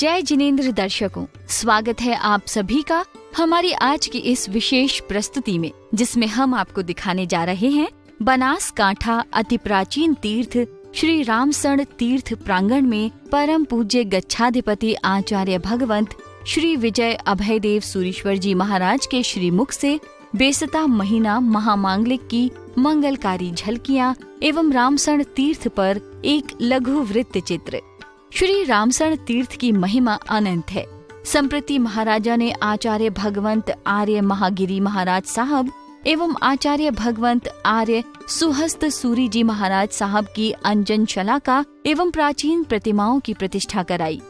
जय जिनेंद्र दर्शकों, स्वागत है आप सभी का हमारी आज की इस विशेष प्रस्तुति में, जिसमें हम आपको दिखाने जा रहे हैं बनासकांठा अति प्राचीन तीर्थ श्री रामसण तीर्थ प्रांगण में परम पूज्य गच्छाधिपति आचार्य भगवंत श्री विजय अभयदेव सूरीश्वर जी महाराज के श्रीमुख से बेसता महीना महामांगलिक की मंगलकारी झलकियां एवं रामसण तीर्थ पर एक लघु वृत्त चित्र। श्री रामसण तीर्थ की महिमा अनंत है। संप्रति महाराजा ने आचार्य भगवंत आर्य महागिरी महाराज साहब एवं आचार्य भगवंत आर्य सुहस्त सूरी जी महाराज साहब की अंजन शलाका एवं प्राचीन प्रतिमाओं की प्रतिष्ठा कराई।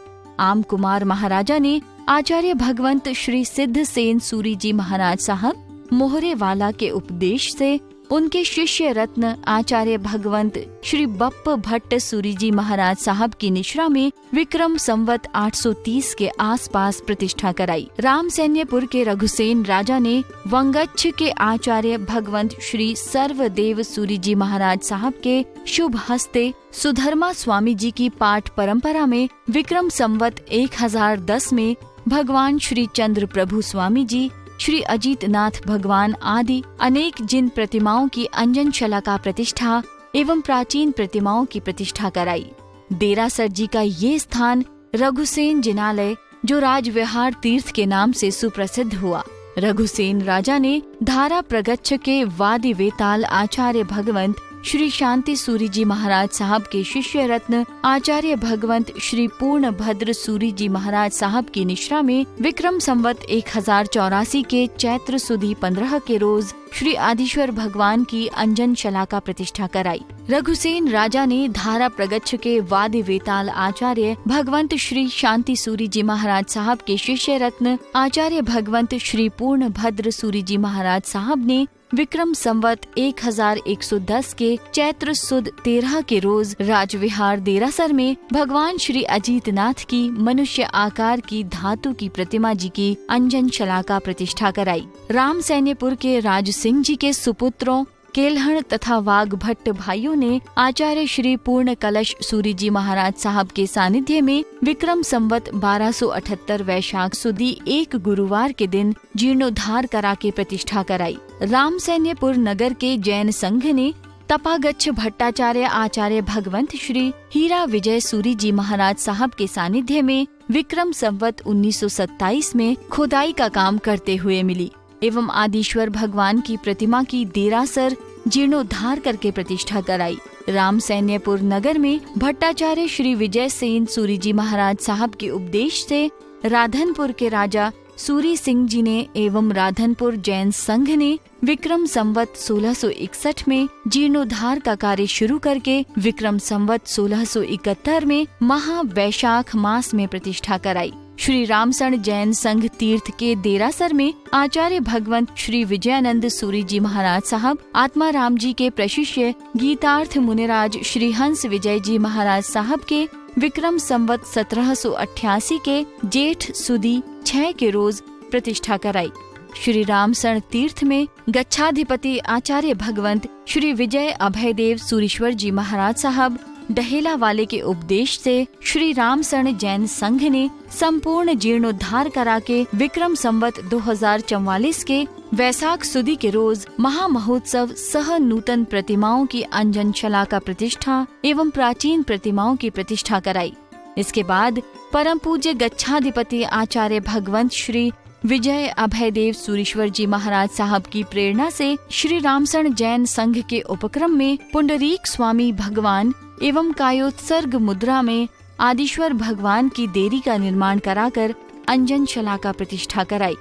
आम कुमार महाराजा ने आचार्य भगवंत श्री सिद्ध सेन सूरी जी महाराज साहब मोहरे वाला के उपदेश से उनके शिष्य रत्न आचार्य भगवंत श्री बप्प भट्ट सूरी जी महाराज साहब की निश्रा में विक्रम संवत 830 के आसपास प्रतिष्ठा कराई। रामसैन्यपुर के रघुसेन राजा ने वंगच्छ के आचार्य भगवंत श्री सर्वदेव सूरी जी महाराज साहब के शुभ हस्ते सुधर्मा स्वामी जी की पाठ परंपरा में विक्रम संवत 1010 में भगवान श्री चंद्र प्रभु स्वामी जी, श्री अजीतनाथ भगवान आदि अनेक जिन प्रतिमाओं की अंजन शलाका प्रतिष्ठा एवं प्राचीन प्रतिमाओं की प्रतिष्ठा कराई। देरासर जी का ये स्थान रघुसेन जिनालय, जो राजविहार तीर्थ के नाम से सुप्रसिद्ध हुआ। रघुसेन राजा ने धारा प्रगच्छ के वादी वेताल आचार्य भगवंत श्री शांति सूरी जी महाराज साहब के शिष्य रत्न आचार्य भगवंत श्री पूर्ण भद्र सूरी जी महाराज साहब की निश्रा में विक्रम संवत 1084 के चैत्र सुदी 15 के रोज श्री आदिश्वर भगवान की अंजन शलाका प्रतिष्ठा कराई। रघुसेन राजा ने धारा प्रगच्छ के वादी वेताल आचार्य भगवंत श्री शांति सूरी जी महाराज साहब के शिष्य रत्न आचार्य भगवंत श्री पूर्ण भद्र सूरी जी महाराज साहब ने विक्रम संवत 1110 के चैत्र सुद 13 के रोज राजविहार देरासर में भगवान श्री अजीतनाथ की मनुष्य आकार की धातु की प्रतिमा जी की अंजन शलाका प्रतिष्ठा कराई। रामसैन्यपुर के राज सिंह जी के सुपुत्रों केलहण तथा वाघ भट्ट भाइयों ने आचार्य श्री पूर्ण कलश सूरी जी महाराज साहब के सानिध्य में विक्रम संवत 1278 वैशाख सुदी 1 गुरुवार के दिन जीर्णोद्धार करा के प्रतिष्ठा कराई। रामसैन्यपुर नगर के जैन संघ ने तपागच्छ भट्टाचार्य आचार्य भगवंत श्री हीरा विजय सूरी जी महाराज साहब के सानिध्य में विक्रम संवत 1927 में खुदाई का काम करते हुए मिली एवं आदिश्वर भगवान की प्रतिमा की देरासर जीर्णोद्धार करके प्रतिष्ठा कराई। रामसैन्यपुर नगर में भट्टाचार्य श्री विजय सेन सूरी जी महाराज साहब के उपदेश से राधनपुर के राजा सूरी सिंह जी ने एवं राधनपुर जैन संघ ने विक्रम संवत 1661 में जीर्णोद्धार का कार्य शुरू करके विक्रम संवत 1671 में महा वैशाख मास में प्रतिष्ठा कराई। श्री रामसण जैन संघ तीर्थ के देरासर में आचार्य भगवंत श्री विजयानंद सूरी जी महाराज साहब आत्मा राम जी के प्रशिष्य गीतार्थ मुनिराज श्री हंस विजय जी महाराज साहब के विक्रम संवत 1788 के जेठ सुदी 6 के रोज प्रतिष्ठा कराई। श्री रामसण तीर्थ में गच्छाधिपति आचार्य भगवंत श्री विजय अभयदेव सूरीश्वर जी महाराज साहब डहेला वाले के उपदेश से श्री रामसण जैन संघ ने संपूर्ण जीर्णोद्धार करा के विक्रम संवत 2044 के वैसाख सुदी के रोज महा महोत्सव सह नूतन प्रतिमाओं की अंजन शलाका प्रतिष्ठा एवं प्राचीन प्रतिमाओं की प्रतिष्ठा कराई। इसके बाद परम पूज्य गच्छाधिपति आचार्य भगवंत श्री विजय अभयदेव सूरीश्वर जी महाराज साहब की प्रेरणा से श्री रामसण जैन संघ के उपक्रम में पुंडरीक स्वामी भगवान एवं कायोत्सर्ग मुद्रा में आदिश्वर भगवान की देरी का निर्माण कराकर अंजन शलाका प्रतिष्ठा कराई।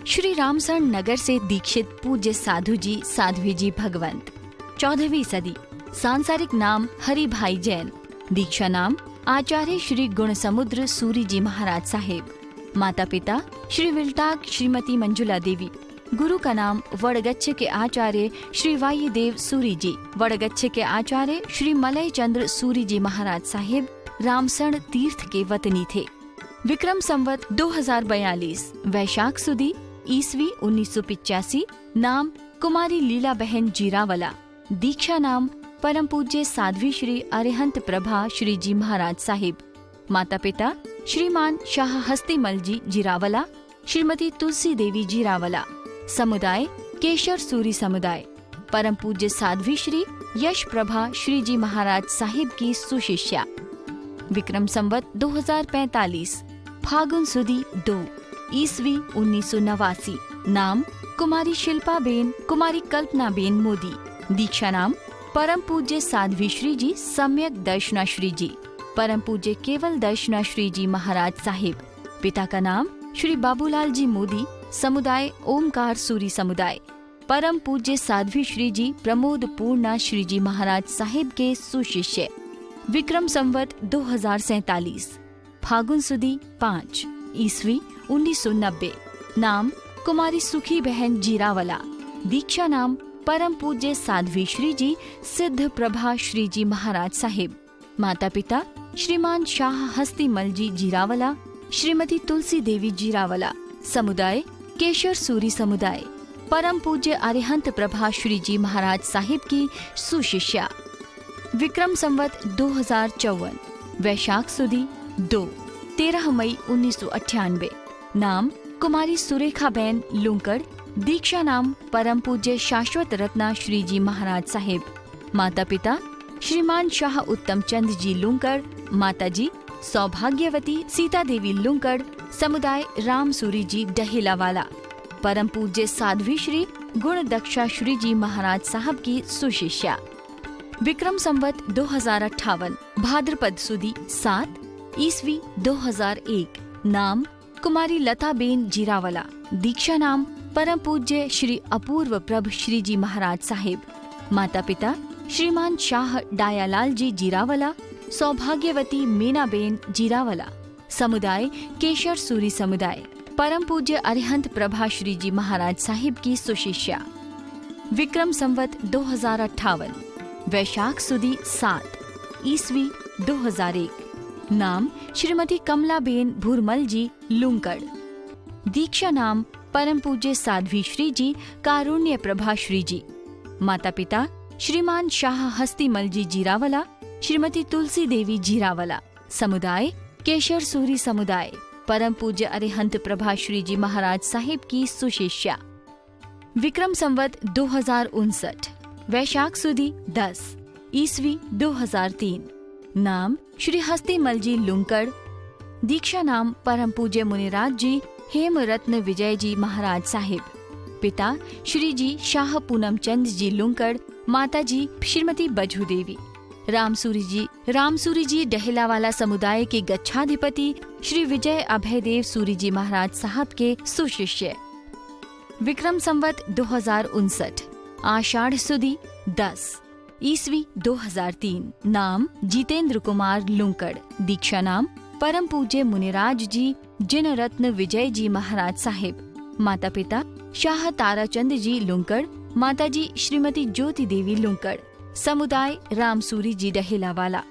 श्री रामसण नगर से दीक्षित पूज्य साधु जी साध्वी जी भगवंत 14वीं सदी। सांसारिक नाम हरि भाई जैन। दीक्षा नाम आचार्य श्री गुण समुद्र सूरी जी महाराज साहेब। माता पिता श्री विल्टाक श्रीमती मंजुला देवी। गुरु का नाम वड़गच्छ के आचार्य श्री वायुदेव सूरी जी। वड़गच्छ के आचार्य श्री मलय चंद्र सूरी जी महाराज साहिब रामसण तीर्थ के वतनी थे। विक्रम संवत 2042 वैशाख सुदी ईस्वी 1985। नाम कुमारी लीला बहन जीरावला। दीक्षा नाम परम पूज्य साध्वी श्री अरिहंत प्रभा श्री जी महाराज साहिब। माता पिता श्रीमान शाह हस्तीमल जी जिरावला, श्रीमती तुलसी देवी जिरावला। समुदाय केशर सूरी समुदाय। परम पूज्य साध्वी श्री यश प्रभा श्री जी महाराज साहिब की सुशिष्या। विक्रम संवत 2045, फागुन सुदी 2, ईस्वी 1989। नाम कुमारी शिल्पा बेन, कुमारी कल्पना बेन मोदी। दीक्षा नाम परम पूज्य साध्वी श्री जी सम्यक दर्शना श्री जी, परम पूज्य केवल दर्शना श्री जी महाराज साहिब। पिता का नाम श्री बाबूलाल जी मोदी, समुदाय ओमकार सूरी समुदाय। परम पूज्य साध्वी श्री जी प्रमोद पूर्णा श्री जी महाराज साहिब के सुशिष्य। विक्रम संवत 2047, फागुन सुदी 5, ईस्वी 1990। नाम कुमारी सुखी बहन जीरावला। दीक्षा नाम परम पूज्य साध्वी श्री जी सिद्ध प्रभा श्री जी महाराज साहिब। माता पिता श्रीमान शाह हस्तीमल जी जीरावला, श्रीमती तुलसी देवी जीरावला। समुदाय केशर सूरी समुदाय। परम पूज्य अरिहंत प्रभा श्री जी महाराज साहिब की सुशिष्या। विक्रम संवत 2054, वैशाख सुदी 2, 13 मई 1998। नाम कुमारी सुरेखा बेन लुंकड़। दीक्षा नाम परम पूज्य शाश्वत रत्ना श्री जी महाराज साहिब। माता पिता श्रीमान शाह उत्तम चंद जी लुंकड़, माता जी सौभाग्यवती सीता देवी लुंकड़। समुदाय राम सूरी जी डहेलावाला। परम पूज्य साध्वी श्री गुण दक्षा श्री जी महाराज साहब की सुशिष्या। विक्रम संवत 2058, भाद्रपद सुदी 7, ईस्वी 2001। नाम कुमारी लता बेन जीरावला। दीक्षा नाम परम पूज्य श्री अपूर्व प्रभ श्री जी महाराज साहिब। माता पिता श्रीमान शाह डायालाल जी जीरावला, सौभाग्यवती मीनाबेन जीरावला। समुदाय केशर सूरी समुदाय। परम पूज्य अरिहंत प्रभा श्री जी महाराज साहिब की सुशिष्या। विक्रम संवत 2058, वैशाख सुदी 7, ईस्वी 2001। नाम श्रीमती कमलाबेन भूरमल जी लुंकड़। दीक्षा नाम परम पूज्य साध्वी श्री जी कारुण्य प्रभा श्री जी। माता पिता श्रीमान शाह हस्तीमल जी जीरावला, श्रीमती तुलसी देवी जीरावला। समुदाय केशर सूरी समुदाय। परम पूज्य अरिहंत प्रभा श्री जी महाराज साहिब की सुशिष्या। विक्रम संवत 2059, वैशाख सुदी 10, ईस्वी 2003। नाम श्री हस्तीमल जी लुंकड़। दीक्षा नाम परम पूज्य मुनिराज जी हेम रत्न विजय जी महाराज साहिब। पिता श्री जी शाह पूनम चंद जी लुंकड़, माता जी श्रीमती बजू देवी। रामसूरी जी डहेलावाला समुदाय के गच्छाधिपति श्री विजय अभयदेव सूरी जी महाराज साहब के सुशिष्य। विक्रम संवत 2059, आषाढ़ सुदी 10, ईस्वी 2003। नाम जितेंद्र कुमार लुंकड़। दीक्षा नाम परम पूज्य मुनिराज जी जिन रत्न विजय जी महाराज साहिब। माता पिता शाह ताराचंद जी लुंकड़, माता जी श्रीमती ज्योति देवी लुंकड़। समुदाय रामसूरी जी डहेलावाला।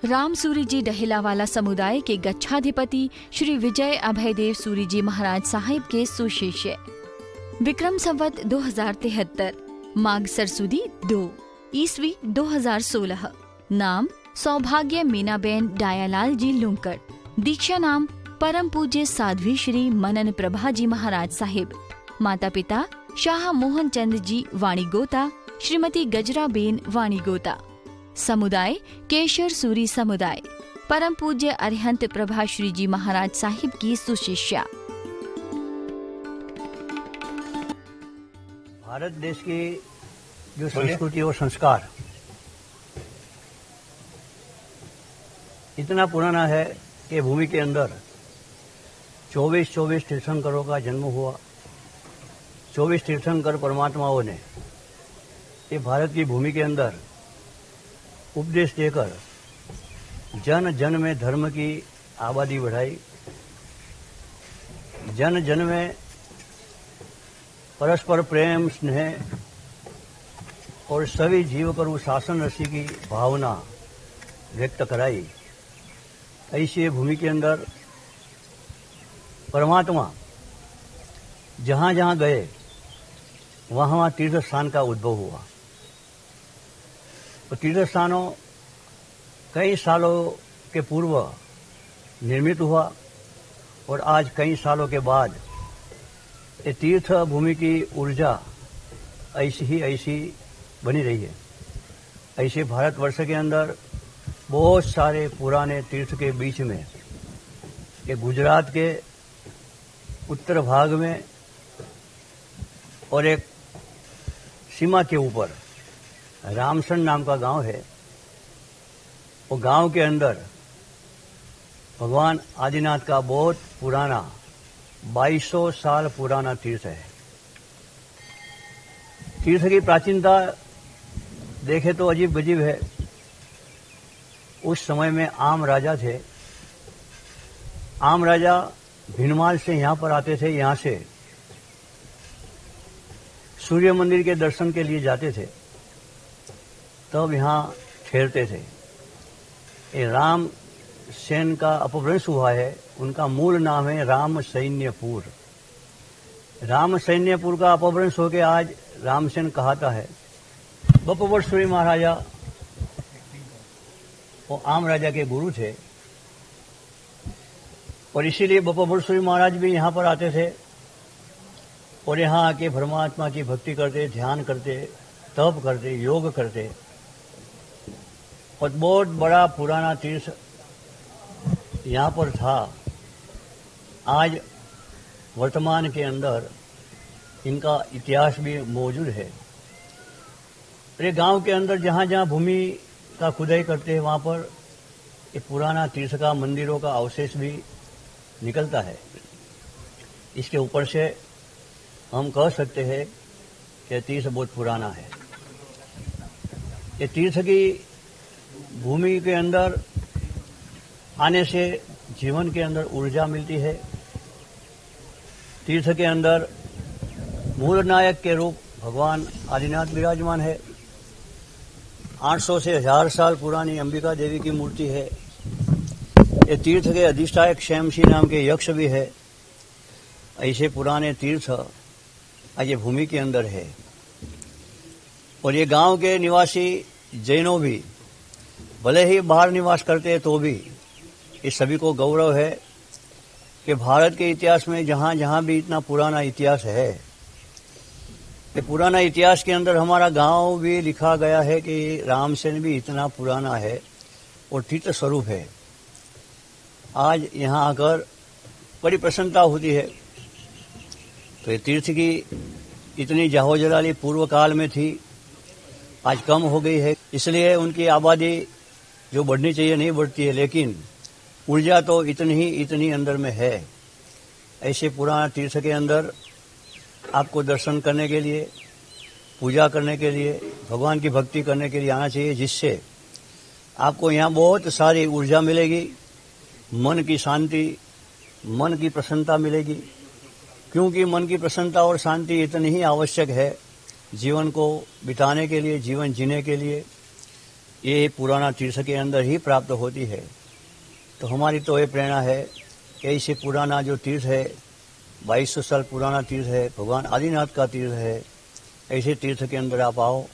रामसूरी जी डहेलावाला समुदाय के गच्छाधिपति श्री विजय अभयदेव सूरी जी महाराज साहिब के सुशिष्य। विक्रम संवत 2073, माघ सरसुदी 2, ईस्वी 2016। नाम सौभाग्य मीनाबेन डायालाल जी लुंकड़। दीक्षा नाम परम पूज्य साध्वी श्री मनन प्रभा जी महाराज साहिब। माता पिता शाह मोहन चंद जी वाणीगोता, श्रीमती गजराबेन वाणीगोता। समुदाय केशर सूरी समुदाय। परम पूज्य अरिहंत प्रभा श्री जी महाराज साहिब की सुशिष्या। भारत देश की जो संस्कृति और संस्कार इतना पुराना है कि भूमि के अंदर 24 तीर्थंकरों का जन्म हुआ। 24 तीर्थंकर परमात्माओं ने ये भारत की भूमि के अंदर उपदेश देकर जन जन में धर्म की आबादी बढ़ाई, जन जन में परस्पर प्रेम स्नेह और सभी जीव करू शासन रसी की भावना व्यक्त कराई। ऐसी भूमि के अंदर परमात्मा जहाँ जहाँ गए वहाँ वहाँ तीर्थ स्थान का उद्भव हुआ। तो तीर्थ स्थानों कई सालों के पूर्व निर्मित हुआ और आज कई सालों के बाद ये तीर्थ भूमि की ऊर्जा ऐसी बनी रही है। ऐसे भारतवर्ष के अंदर बहुत सारे पुराने तीर्थ के बीच में ये गुजरात के उत्तर भाग में और एक सीमा के ऊपर रामसन नाम का गांव है। वो गांव के अंदर भगवान आदिनाथ का बहुत पुराना 2200 साल पुराना तीर्थ है। तीर्थ की प्राचीनता देखे तो अजीब गजीब है। उस समय में आम राजा थे। आम राजा भिनमाल से यहाँ पर आते थे, यहाँ से सूर्य मंदिर के दर्शन के लिए जाते थे, तब यहाँ ठहरते थे। ये राम सेन का अपभ्रंश हुआ है। उनका मूल नाम है राम सैन्यपुर। राम सैन्यपुर का अपभ्रंश होकर आज रामसेन कहता है। बपवर्षुरी महाराजा वो आम राजा के गुरु थे और इसीलिए बपवर्षुरी महाराज भी यहाँ पर आते थे और यहाँ आके परमात्मा की भक्ति करते, ध्यान करते, तप करते, योग करते। और बहुत बड़ा पुराना तीर्थ यहाँ पर था। आज वर्तमान के अंदर इनका इतिहास भी मौजूद है। ये गांव के अंदर जहाँ जहाँ भूमि का खुदाई करते हैं वहाँ पर ये पुराना तीर्थ का मंदिरों का अवशेष भी निकलता है। इसके ऊपर से हम कह सकते हैं कि तीर्थ बहुत पुराना है। ये तीर्थ की भूमि के अंदर आने से जीवन के अंदर ऊर्जा मिलती है। तीर्थ के अंदर मूल नायक के रूप भगवान आदिनाथ विराजमान है। 800 से 1000 साल पुरानी अंबिका देवी की मूर्ति है। ये तीर्थ के अधिष्ठायक शैमसी नाम के यक्ष भी है। ऐसे पुराने तीर्थ आज ये भूमि के अंदर है। और ये गांव के निवासी जैनों भी भले ही बाहर निवास करते हैं तो भी इस सभी को गौरव है कि भारत के इतिहास में जहाँ जहाँ भी इतना पुराना इतिहास है, ये पुराना इतिहास के अंदर हमारा गांव भी लिखा गया है कि रामसेन भी इतना पुराना है और तीर्थ स्वरूप है। आज यहाँ आकर बड़ी प्रसन्नता होती है। तो ये तीर्थ की इतनी जाहो-जलाली पूर्व काल में थी, आज कम हो गई है। इसलिए उनकी आबादी जो बढ़नी चाहिए नहीं बढ़ती है, लेकिन ऊर्जा तो इतनी अंदर में है। ऐसे पुराना तीर्थ के अंदर आपको दर्शन करने के लिए, पूजा करने के लिए, भगवान की भक्ति करने के लिए आना चाहिए, जिससे आपको यहाँ बहुत सारी ऊर्जा मिलेगी, मन की शांति, मन की प्रसन्नता मिलेगी। क्योंकि मन की प्रसन्नता और शांति इतनी ही आवश्यक है जीवन को बिताने के लिए, जीवन जीने के लिए। ये पुराना तीर्थ के अंदर ही प्राप्त होती है। तो हमारी तो ये प्रेरणा है कि ऐसे पुराना जो तीर्थ है, 2200 साल पुराना तीर्थ है, भगवान आदिनाथ का तीर्थ है, ऐसे तीर्थ के अंदर आप आओ,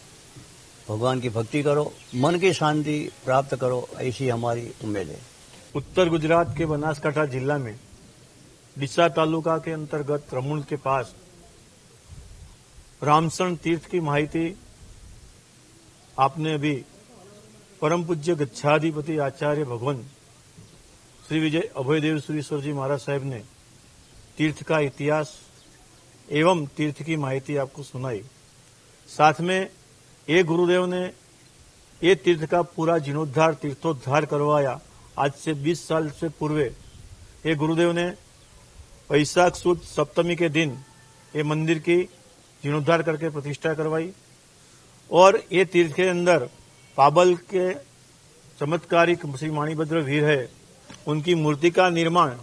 भगवान की भक्ति करो, मन की शांति प्राप्त करो, ऐसी हमारी उम्मीद है। उत्तर गुजरात के बनासकांठा जिला में ડીસા तालुका के अंतर्गत रमुल के पास रामसण तीर्थ की माहिती आपने अभी परम पूज्य गच्छाधिपति आचार्य भगवान श्री विजय अभयदेव सुरीश्वर जी महाराज साहब ने तीर्थ का इतिहास एवं तीर्थ की माहिती आपको सुनाई। साथ में ये गुरुदेव ने ये तीर्थ का पूरा जीर्णोद्धार, तीर्थोद्धार करवाया। आज से 20 साल से पूर्व ये गुरुदेव ने वैशाख सुद सप्तमी के दिन ये मंदिर की जीर्णोद्धार करके प्रतिष्ठा करवाई। और ये तीर्थ के अंदर पाबल के चमत्कारिक श्री मणिभद्र वीर है, उनकी मूर्ति का निर्माण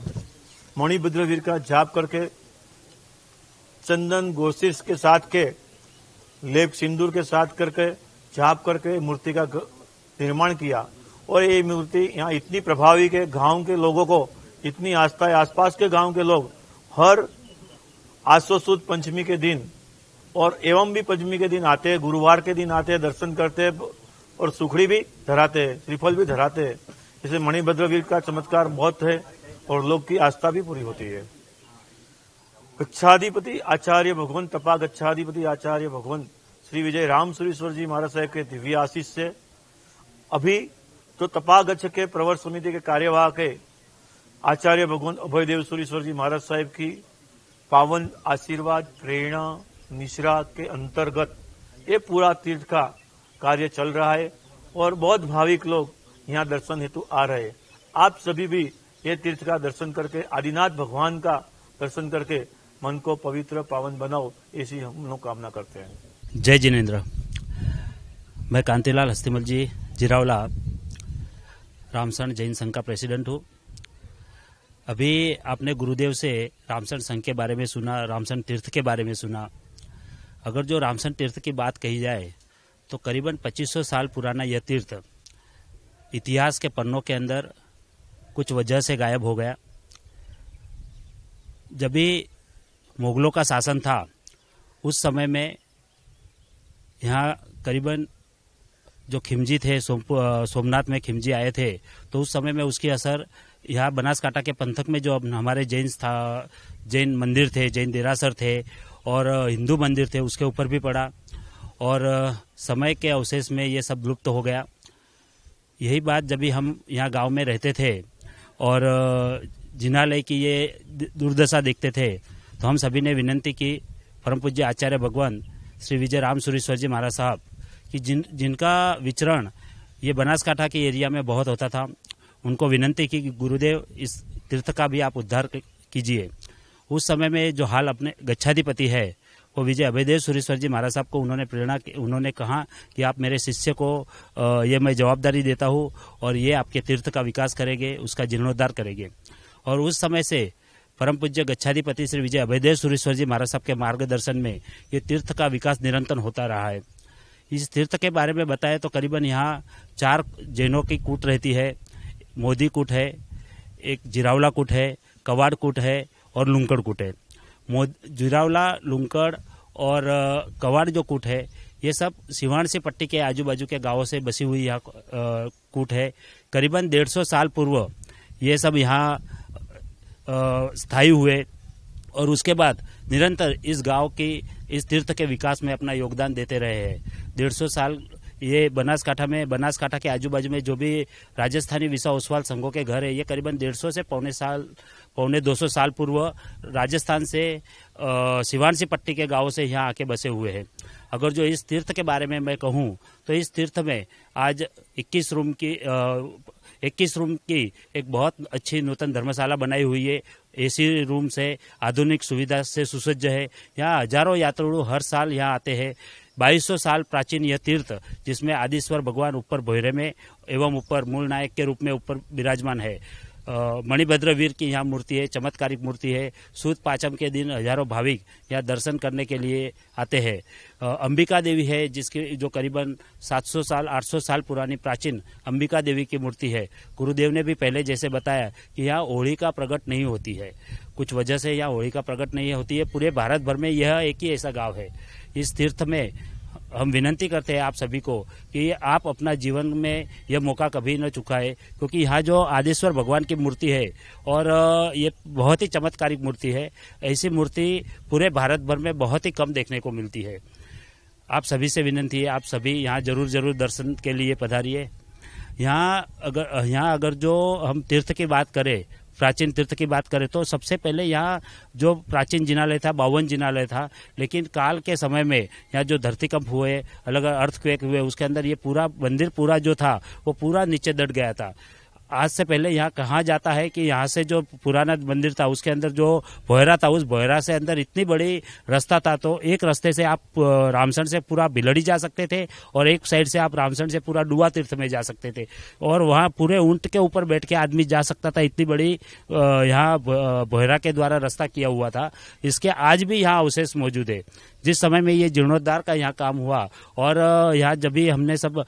मणिभद्र वीर का जाप करके चंदन गोशीर्ष के साथ के लेप सिंदूर के साथ करके जाप करके मूर्ति का निर्माण किया। और ये मूर्ति यहाँ इतनी प्रभावी के गांव के लोगों को इतनी आस्था है। आसपास के गांव के लोग हर आसो सुद पंचमी के दिन और एवं भी पंचमी के दिन आते हैं, गुरुवार के दिन आते हैं, दर्शन करते हैं और सुखड़ी भी धराते हैं, श्रीफल भी धराते हैं। इसे मणिभद्र वीर का चमत्कार बहुत है। और लोग की आस्था भी पूरी होती है। गच्छाधिपति आचार्य भगवान तपा गच्छाधिपति आचार्य भगवान श्री विजय राम सुरीश्वर जी महाराज साहब के दिव्य आशीष से अभी तो तपा गच्छ के प्रवर समिति के कार्यवाहक है आचार्य भगवान अभयदेव सुरीश्वर जी महाराज साहब की पावन आशीर्वाद प्रेरणा निश्रा के अंतर्गत ये पूरा तीर्थ का कार्य चल रहा है और बहुत भाविक लोग यहाँ दर्शन हेतु आ रहे हैं। आप सभी भी ये तीर्थ का दर्शन करके आदिनाथ भगवान का दर्शन करके मन को पवित्र पावन बनाओ, ऐसी हम लोग कामना करते हैं। जय जिनेन्द्र। मैं कांतिलाल हस्तिमल जी जिरावला रामसरण जैन संघ का प्रेसिडेंट हूँ। अभी आपने गुरुदेव से रामसरण संघ के बारे में सुना, रामसरण तीर्थ के बारे में सुना। अगर जो रामसरण तीर्थ की बात कही जाए तो करीबन 2500 साल पुराना यह तीर्थ इतिहास के पन्नों के अंदर कुछ वजह से गायब हो गया। जब भी मुगलों का शासन था उस समय में यहाँ करीबन जो खिमजी थे सोमनाथ में खिमजी आए थे तो उस समय में उसकी असर यहाँ बनासकांठा के पंथक में जो अब हमारे जैन मंदिर थे, जैन देरासर थे और हिंदू मंदिर थे उसके ऊपर भी पड़ा और समय के अवशेष में ये सब लुप्त हो गया। यही बात जब भी हम यहाँ गांव में रहते थे और जिनालय की ये दुर्दशा देखते थे तो हम सभी ने विनंती की परम पूज्य आचार्य भगवान श्री विजय राम सुरीश्वर जी महाराज साहब कि जिनका विचरण ये बनासकांठा के एरिया में बहुत होता था, उनको विनंती की कि गुरुदेव इस तीर्थ का भी आप उद्धार कीजिए। उस समय में जो हाल अपने गच्छाधिपति है वो विजय अभयदेव सुरीश्वर जी महाराज साहब को उन्होंने कहा कि आप मेरे शिष्य को ये मैं जवाबदारी देता हूँ और ये आपके तीर्थ का विकास करेंगे, उसका जीर्णोद्धार करेंगे। और उस समय से परम पूज्य गच्छाधिपति श्री विजय अभयदेव सुरीश्वर जी महाराज साहब के मार्गदर्शन में ये तीर्थ का विकास निरंतर होता रहा है। इस तीर्थ के बारे में बताएं तो करीबन यहाँ 4 जैनों की कूट रहती है। मोदी कूट है, एक जिरावला कूट है, कवाड़ कूट है और लुंकड़ कूट है। जिरावला, लुंकड़ और कवाड़ जो कूट है ये सब सिवाणसी पट्टी के आजू बाजू के गांवों से बसी हुई यहाँ कूट है। करीबन 150 साल पूर्व ये सब यहाँ स्थायी हुए और उसके बाद निरंतर इस गांव की इस तीर्थ के विकास में अपना योगदान देते रहे हैं। 150 साल ये बनासकांठा के आजू बाजू में जो भी राजस्थानी विसा ओसवाल संघों के घर है ये करीबन 150 से पौने 200 साल पूर्व राजस्थान से सिवाणसी पट्टी के गांवों से यहाँ आके बसे हुए हैं। अगर जो इस तीर्थ के बारे में मैं कहूँ तो इस तीर्थ में आज 21 रूम की एक बहुत अच्छी नूतन धर्मशाला बनाई हुई है। एसी रूम से आधुनिक सुविधा से सुसज्ज है। यहाँ हजारों यात्रियों हर साल यहाँ आते हैं। 2200 साल प्राचीन यह तीर्थ जिसमें आदिश्वर भगवान ऊपर भोयरे में एवं ऊपर मूल नायक के रूप में ऊपर विराजमान है। मणिभद्र वीर की यहाँ मूर्ति है, चमत्कारिक मूर्ति है। सूद पाचम के दिन हजारों भाविक यहाँ दर्शन करने के लिए आते हैं। अंबिका देवी है जिसकी जो करीबन 700 साल 800 साल पुरानी प्राचीन अंबिका देवी की मूर्ति है। गुरुदेव ने भी पहले जैसे बताया कि यहाँ होली का प्रकट नहीं होती है, कुछ वजह से यहाँ होली का प्रकट नहीं होती है। पूरे भारत भर में यह एक ही ऐसा गाँव है। इस तीर्थ में हम विनंती करते हैं आप सभी को कि आप अपना जीवन में यह मौका कभी न चुकाए, क्योंकि यहाँ जो आदिश्वर भगवान की मूर्ति है और ये बहुत ही चमत्कारिक मूर्ति है। ऐसी मूर्ति पूरे भारत भर में बहुत ही कम देखने को मिलती है। आप सभी से विनंती है, आप सभी यहाँ जरूर दर्शन के लिए पधारिए। यहाँ अगर जो हम तीर्थ की बात करें, प्राचीन तीर्थ की बात करें तो सबसे पहले यहाँ जो प्राचीन जिनालय था 52 जिनालय था, लेकिन काल के समय में यहाँ जो धरतीकंप हुए, अलग अलग अर्थक्वेक हुए, उसके अंदर ये पूरा मंदिर पूरा जो था वो पूरा नीचे दट गया था। आज से पहले यहाँ कहा जाता है कि यहाँ से जो पुराना मंदिर था उसके अंदर जो भोयरा था, उस भोयरा से अंदर इतनी बड़ी रास्ता था तो एक रास्ते से आप रामसरण से पूरा बिलड़ी जा सकते थे और एक साइड से आप रामसरण से पूरा डुआ तीर्थ में जा सकते थे और वहाँ पूरे ऊंट के ऊपर बैठ के आदमी जा सकता था। इतनी बड़ी यहाँ भोयरा के द्वारा रास्ता किया हुआ था। इसके आज भी यहाँ अवशेष मौजूद है। जिस समय में ये जीर्णोद्धार का यहाँ काम हुआ और यहाँ जब भी हमने सब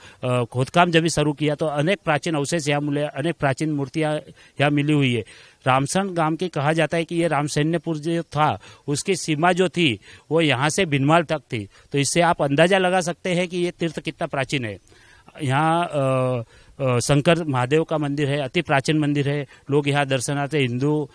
खोदकाम जब भी शुरू किया तो अनेक प्राचीन अवशेष यहाँ मिले, अनेक प्राचीन मूर्तियाँ यहाँ मिली हुई है। रामसरण गांव की कहा जाता है कि ये रामसैन्यपुर जो था उसकी सीमा जो थी वो यहाँ से भिनमाल तक थी। तो इससे आप अंदाजा लगा सकते हैं कि ये तीर्थ कितना प्राचीन है। यहाँ शंकर महादेव का मंदिर है, अति प्राचीन मंदिर है। लोग यहाँ दर्शनार्थ, हिंदू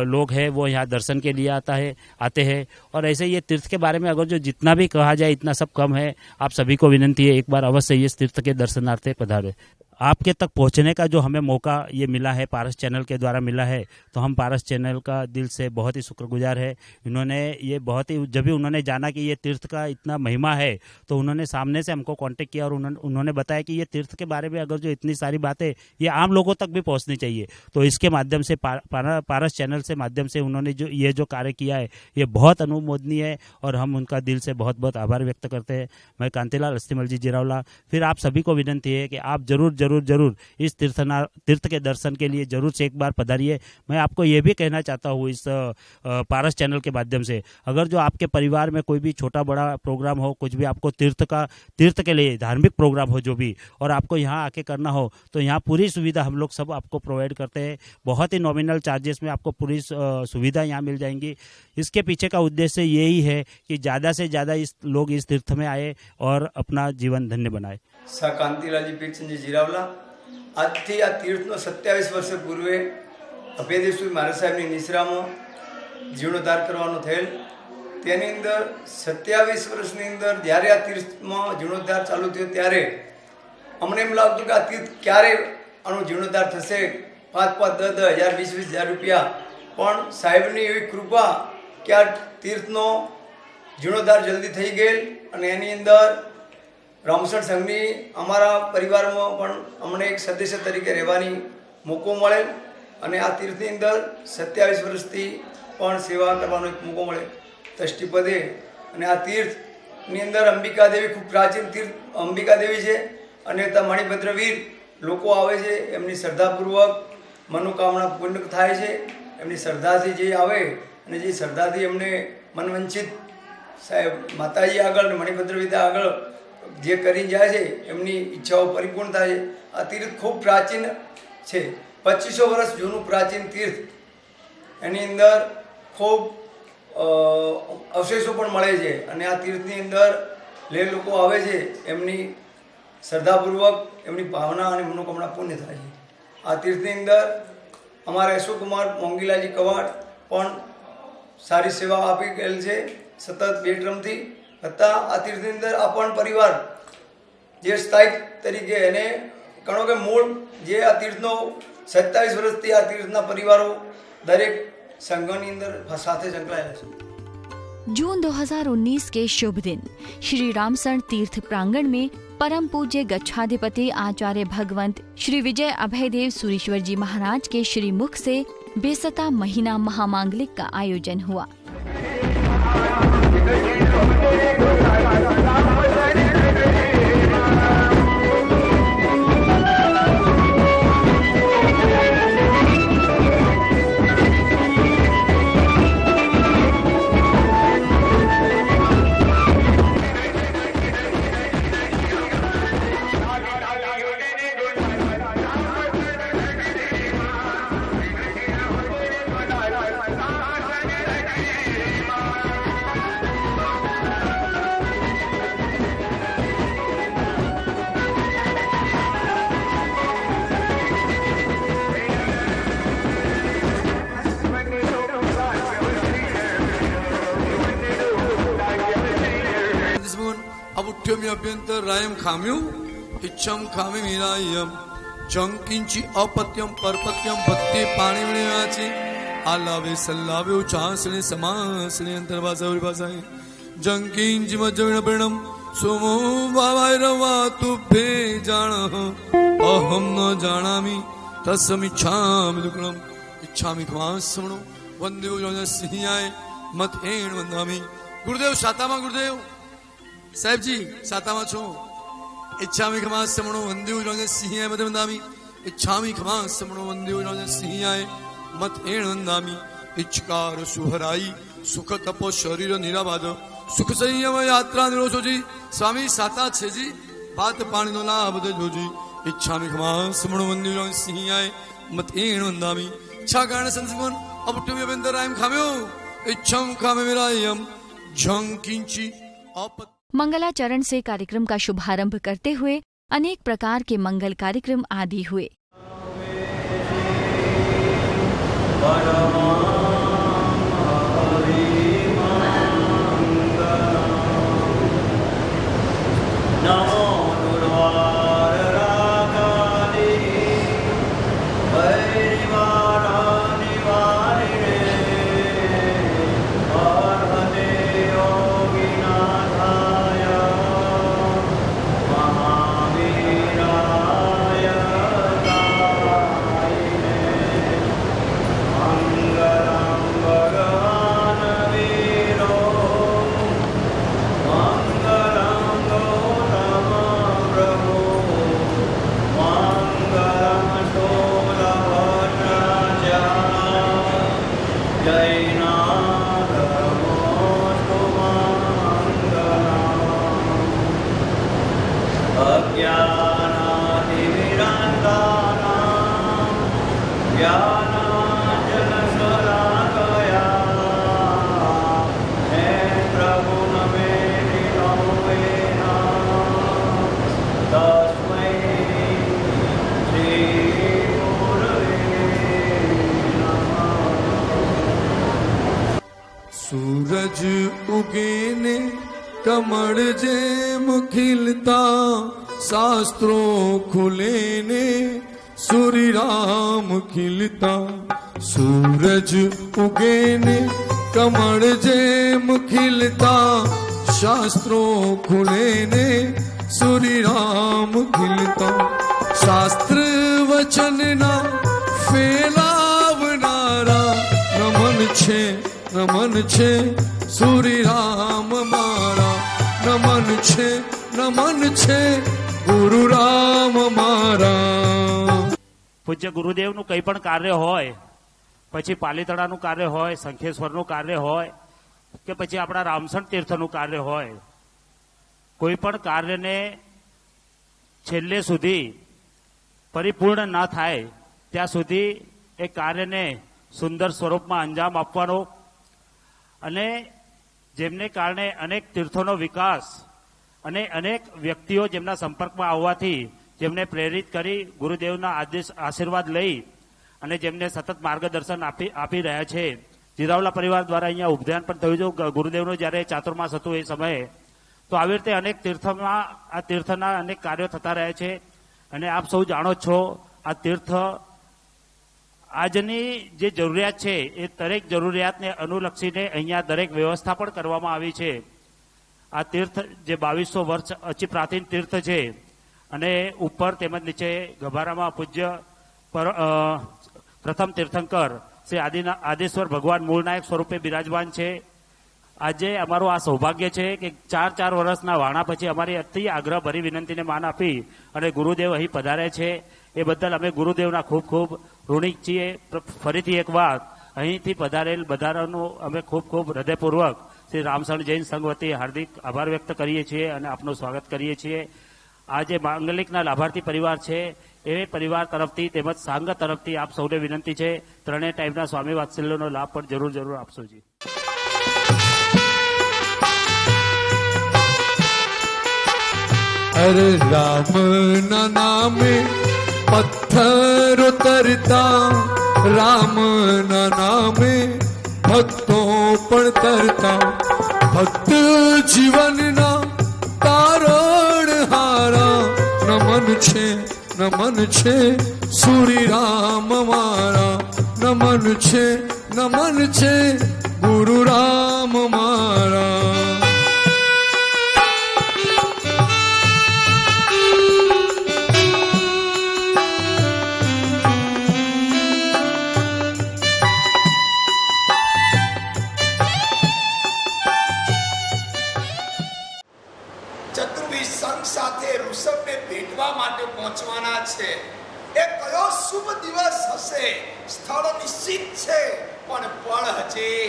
लोग हैं वो यहाँ दर्शन के लिए आते हैं। और ऐसे ये तीर्थ के बारे में अगर जो जितना भी कहा जाए इतना सब कम है। आप सभी को विनंती है एक बार अवश्य इस तीर्थ के दर्शनार्थ पधारें। आपके तक पहुंचने का जो हमें मौका ये मिला है, पारस चैनल के द्वारा मिला है, तो हम पारस चैनल का दिल से बहुत ही शुक्रगुजार है। इन्होंने ये बहुत ही, जब भी उन्होंने जाना कि ये तीर्थ का इतना महिमा है तो उन्होंने सामने से हमको कांटेक्ट किया और उन्होंने बताया कि ये तीर्थ के बारे में अगर जो इतनी सारी बातें ये आम लोगों तक भी पहुंचनी चाहिए, तो इसके माध्यम से पारस चैनल से माध्यम से उन्होंने जो कार्य किया है ये बहुत अनुमोदनीय है और हम उनका दिल से बहुत बहुत आभार व्यक्त करते हैं। मैं कांतिलाल अस्थिमल जी जिरावला, फिर आप सभी को विनंती है कि आप जरूर इस तीर्थ के दर्शन के लिए जरूर से एक बार पधारिए। मैं आपको ये भी कहना चाहता हूँ इस पारस चैनल के माध्यम से, अगर जो आपके परिवार में कोई भी छोटा बड़ा प्रोग्राम हो, कुछ भी आपको तीर्थ के लिए धार्मिक प्रोग्राम हो जो भी, और आपको यहाँ आके करना हो तो यहाँ पूरी सुविधा हम लोग सब आपको प्रोवाइड करते हैं। बहुत ही नॉमिनल चार्जेस में आपको पूरी सुविधा यहाँ मिल जाएंगी। इसके पीछे का उद्देश्य यही है कि ज़्यादा से ज़्यादा लोग इस तीर्थ में आए और अपना जीवन धन्य बनाए। કાંતિલાલજી પીરચંદજી જીરાવલા, આજથી આ તીર્થનો 27 વર્ષ પૂર્વે અભયદેવ સુરી મહારાજ સાહેબની નિશ્રામાં જીર્ણોદ્ધાર કરવાનો થયેલ। તેની અંદર 27 વર્ષની અંદર જ્યારે આ તીર્થમાં જીર્ણોદ્ધાર ચાલુ થયો ત્યારે અમને એમ લાગતું કે આ તીર્થ ક્યારે આનો જીર્ણોદ્ધાર થશે, 5-5, 10-10 હજાર, 20-20 હજાર રૂપિયા, પણ સાહેબની એવી કૃપા કે આ તીર્થનો જીર્ણોદ્ધાર જલ્દી થઈ ગયેલ અને એની અંદર રામસણ સંઘની અમારા પરિવારમાં પણ અમને એક સદસ્ય તરીકે રહેવાની મોકો મળે અને આ તીર્થની અંદર 27 વર્ષથી પણ સેવા કરવાનો એક મોકો મળે ટ્રસ્ટીપદે। અને આ તીર્થની અંદર અંબિકા દેવી ખૂબ પ્રાચીન તીર્થ અંબિકા દેવી છે અને ત્યાં મણિભદ્રવીર લોકો આવે છે, એમની શ્રદ્ધાપૂર્વક મનોકામના પૂર્ણ થાય છે। એમની શ્રદ્ધાથી જે આવે અને જે શ્રદ્ધાથી એમને મનવંચિત સાહેબ માતાજી આગળ મણિભદ્રવીર આગળ જે કરી જાય છે એમની ઈચ્છાઓ પરિપૂર્ણ થાય છે। આ તીર્થ ખૂબ પ્રાચીન છે, 2500 વર્ષ જૂનું પ્રાચીન તીર્થ, એની અંદર ખૂબ અવશેષો પણ મળે છે અને આ તીર્થની અંદર જે લોકો આવે છે એમની શ્રદ્ધાપૂર્વક એમની ભાવના અને મનોકામના પૂર્ણ થાય છે। આ તીર્થની અંદર અમારા અશોક કુમાર મોંગીલાજી કવાડ પણ સારી સેવા આપી ગયેલ છે સતત 2 ટર્મથી। છતાં આ તીર્થની અંદર આ પણ પરિવાર જે સ્થાયી તરીકે એને ગણો કે મૂળ જે આ તીર્થનો 27 વર્ષથી આ તીર્થના પરિવારો દરેક સંઘની અંદર સાથે સંકળાયેલા છે। जून 2019 के शुभ दिन श्री रामसण तीर्थ प्रांगण में परम पूज्य गच्छाधिपति आचार्य भगवंत श्री विजय अभयदेव सुरीश्वर जी महाराज के श्री मुख से बेसता महीना महामांगलिक का आयोजन हुआ। अभ्यंतर रायम खाम्यू इच्छम खामी मीरायम जंकिंची अपत्यम परपत्यम भक्ति पाणी विण्याची आलावे सल्लावे उचासने समासने अंतर्वासावरी भाषाए जंकिंची मज्जविण प्रणम सोमो बाबाय रवा तुभे जान अहम न जानामि तस्मिच्छामि दुक्कड़म इच्छामि खमासमणो वंदे सिंहाय मत हेण वंदामि। गुरुदेव शातामा गुरुदेव साहेब जी सातामा छो इच्छामि खमासमणो वंदे सिंहाय मत वंदामि इच्छामि खमासमणो वंदे सिंहाय मत हेण वंदामि। इच्छकार सुहराई सुख तपो शरीर निराबाद सुख संयम यात्रा निरोधो जी स्वामी साता छे जी बात पानी नो लाभ देजो जी। इच्छामि खमासमणो वंदे सिंहाय मत हेण वंदामि। इच्छा कारण संसमन अबुट्टमी अभ्यंतर रायम खाम्यो इच्छम खामे मेरायम झंकिंची मंगलाचरण से कार्यक्रम का शुभारंभ करते हुए अनेक प्रकार के मंगल कार्यक्रम आदि हुए। सूरज उगे ने कमल जेम खिलता, शास्त्रों खुले ने सूर्य राम खिलता। सूरज उगे ने कमल जेम खिलता, शास्त्रों खुले ने सूर्य राम खिलता। शास्त्र वचन ना ફેલાવનારા નમન છે નમન છે સૂર્ય રામ મારા, નમન છે ગુરુ રામ મારા। પૂજ્ય ગુરુદેવનું કંઈ પણ કાર્ય હોય, પછી પાલીતાણાનું કાર્ય હોય, શંખેશ્વરનું કાર્ય હોય કે પછી આપણા રામસણ તીર્થનું કાર્ય હોય, કોઈ પણ કાર્યને છેલ્લે સુધી પરિપૂર્ણ ના થાય ત્યાં સુધી એ કાર્યને સુંદર સ્વરૂપમાં અંજામ આપવાનો અને જેમને કારણે અનેક તીર્થોનો વિકાસ અને અનેક વ્યક્તિઓ જેમના સંપર્કમાં આવવાથી જેમને પ્રેરિત કરી ગુરુદેવના આશીર્વાદ લઈ અને જેમને સતત માર્ગદર્શન આપી રહ્યા છે। જીરાવલા પરિવાર દ્વારા અહીંયા ઉપધ્યાન પણ થયું છે ગુરુદેવનું જ્યારે ચાતુર્માસ હતું એ સમયે, તો આવી રીતે અનેક તીર્થમાં આ તીર્થના અનેક કાર્યો થતા રહે છે। અને આપ સૌ જાણો છો આ તીર્થ આજની જે જરૂરિયાત છે એ દરેક જરૂરિયાતને અનુલક્ષીને અહીંયા દરેક વ્યવસ્થા પણ કરવામાં આવી છે। આ તીર્થ જે 2200 વર્ષ અતિ પ્રાચીન તીર્થ છે અને ઉપર તેમજ નીચે ગભારામાં પૂજ્ય પ્રથમ તીર્થંકર શ્રી આદિશ્વર ભગવાન મૂળનાયક સ્વરૂપે બિરાજમાન છે। આજે અમારું આ સૌભાગ્ય છે કે 4 વર્ષના વાણા પછી અમારી અતિ આગ્રહ ભરી વિનંતીને માન આપી અને ગુરુદેવ અહીં પધારે છે। એ બદલ અમે ગુરુદેવના ખૂબ ખૂબ ઋણી છીએ। ફરીથી એક વાર અહીંથી પધારેલ બધાનો અમે ખૂબ ખૂબ હૃદયપૂર્વક શ્રી રામસણ જૈન સંઘ વતી હાર્દિક આભાર વ્યક્ત કરીએ છીએ અને આપનું સ્વાગત કરીએ છીએ। આ જે માંગલિકના લાભાર્થી પરિવાર છે એ પરિવાર તરફથી તેમજ સાંગ તરફથી આપ સૌને વિનંતી છે ત્રણેય ટાઈમના સ્વામી વાત્સલ્યનો લાભ પણ જરૂર આપશો જી। અરે રામ ના નામે પથ્થર તરતા, રામ ના નામે ભક્તો પણ તરતા। ભક્ત જીવનના તારણ હારા, નમન છે સૂર્ય રામ મારા, નમન છે ગુરુ રામ મારા। પહોંચવાના છે। એ કયો શુભ દિવસ હશે? સ્થળ નિશ્ચિત છે પણ પળ હજી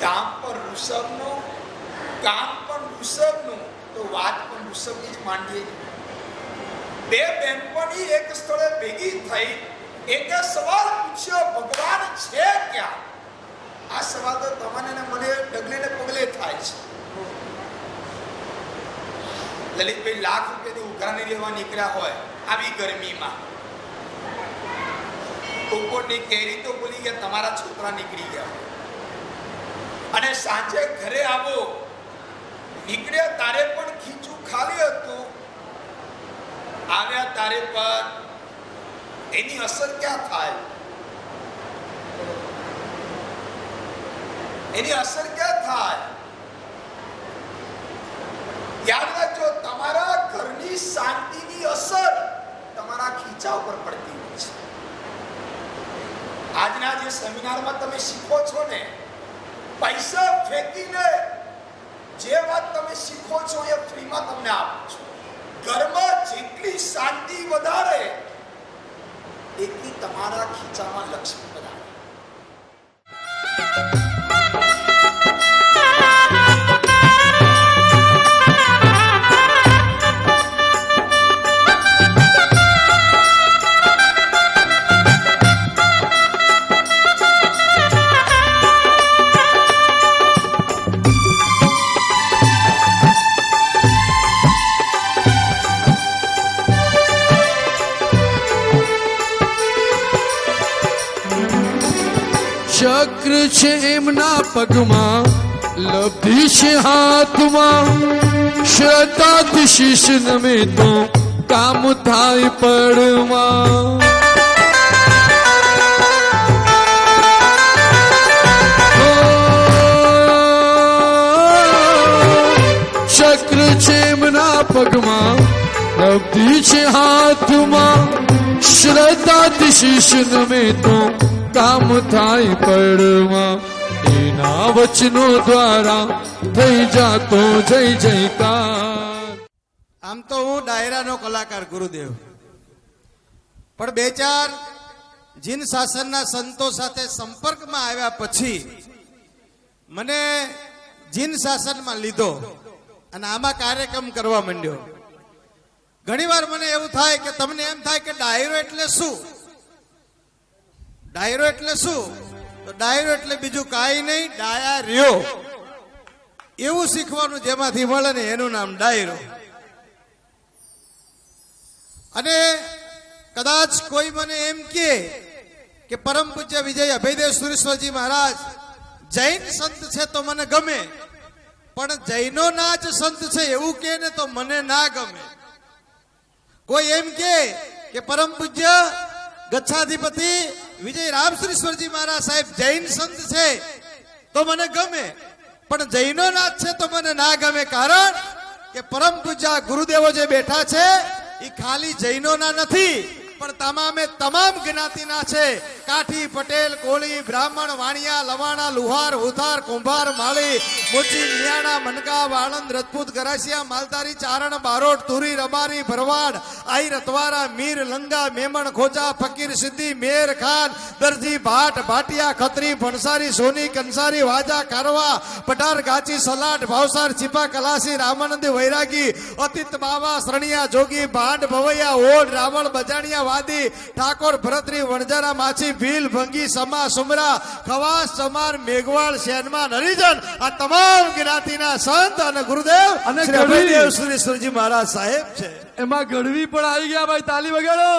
કામ પણ ઋષભનું તો વાત પણ ઋષભની જ માંડીએ। બે બહેનપણી એક સ્થળે ભેગી થઈ, એકે સવાલ પૂછ્યો, ભગવાન છે ક્યાં? આ સવાલ તો તમને મને ડગલે ને પગલે થાય છે। લલિતભાઈ લાખ રૂપિયાની ઉઘરાણી લેવા નીકળ્યા હોય આવી ગરમીમાં, ઉપરની કેરી તો ભૂલી ગયા, તમારા છોકરા નીકળી ગયા, અને સાંજે ઘરે આવો, નીકળ્યા તારે પણ ખીચું ખાલી હતું, આવ્યા તારે પર એની અસર ક્યાં થાય? એની અસર ક્યાં થાય? યાદ રાખજો, તમારા ઘરની શાંતિની અસર તમારા ખીચા ઉપર પડતી હોય છે. આજના જે સેમિનારમાં તમે શીખો છો ને, પૈસા ફેંકીને જે વાત તમે શીખો છો એ ફ્રીમાં તમને આપો છો. ઘરમાં જેટલી શાંતિ વધારે એટલી તમારા ખીચામાં લક્ષ્મી વધારે. ચક્ર છે એમના પગમાં, લબ્ધિ છે હાથમાં, શ્રદ્ધાથી શીશ નમે તો કામ થાય પડમાં. ચક્ર છે એમના પગમાં, લબ્ધિ છે હાથમાં, શ્રદ્ધાથી શીશ નમે તો કામ થાય પડમાં. એના વચનો દ્વારા થઈ જાતો જય જયકાર. આમ તો હું ડાયરાનો કલાકાર ગુરુદેવ, પણ બે ચાર જીન શાસનના સંતો સાથે સંપર્કમાં આવ્યા પછી મને જીન શાસનમાં લીધો અને આમાં કાર્યક્રમ કરવા માંડ્યો. ઘણીવાર મને એવું થાય કે તમને એમ થાય કે ડાયરો એટલે શું? ડાયરો એટલે શું? તો ડાયરો એટલે બીજું કાંઈ નહીં, ડાયા રહ્યો એવું શીખવાનું જેમાંથી મળે ને એનું નામ ડાયરો. અને કદાચ કોઈ મને એમ કે પરમ પૂજ્ય વિજય અભયદેવ સુરેશ્વરજી મહારાજ જૈન સંત છે તો મને ગમે, પણ જૈનો ના જ સંત છે એવું કે ને તો મને ના ગમે. કોઈ એમ કે પરમ પૂજ્ય ગચ્છાધિપતિ વિજય રામશ્રીશ્વરજી મહારાજ સાહેબ જૈન સંત છે તો મને ગમે, પણ જૈનો નાથ છે તો મને ના ગમે. કારણ કે પરમ પૂજ્ય ગુરુદેવો જે બેઠા છે એ ખાલી જૈનોના નથી, પણ તમામે તમામ જ્ઞાતિના છે. કાઠી, પટેલ, કોળી, બ્રાહ્મણ, વાણિયા, લવાણા, લુહાર, હુથાર, કુંભાર, માળી, મોચી, મિયાણા, મનકા, વાળંદ, રજપૂત, ગરાસિયા, માલધારી, ચારણ, બારોટ, તુરી, રબારી, ભરવાડ, આઈ, રતવારા, મીર, લંગા, મેમણ, ખોજા, ફકીર, સિદ્ધિ, મેર, ખાન, દરજી, ભાટ, ભાટિયા, ખત્રી, ભણસારી, સોની, કંસારી, વાજા, કારવા, પટાર, ગાચી, સલાટ, ભાવસાર, ચીપા, કલાસી, રામાનંદી, વૈરાગી, અતિત, બાવા, શ્રણિયા, જોગી, ભાંડ, ભવૈયા, ઓઢ, રાવણ, બજાણિયા, વાદી, ઠાકોર, ભરતરી, વણજારા, માછી, ભીલ, ભંગી, સમા, સુમરા, ખવાસ, ચમાર, મેઘવાળ, શેનમાં, હરિજન, આ તમામ જ્ઞાતિના સંત અને ગુરુદેવ અને અભયદેવ સુરેશ્વરજી મહારાજ સાહેબ છે. એમાં ગઢવી પણ આવી ગયા ભાઈ, તાલી વગાડો.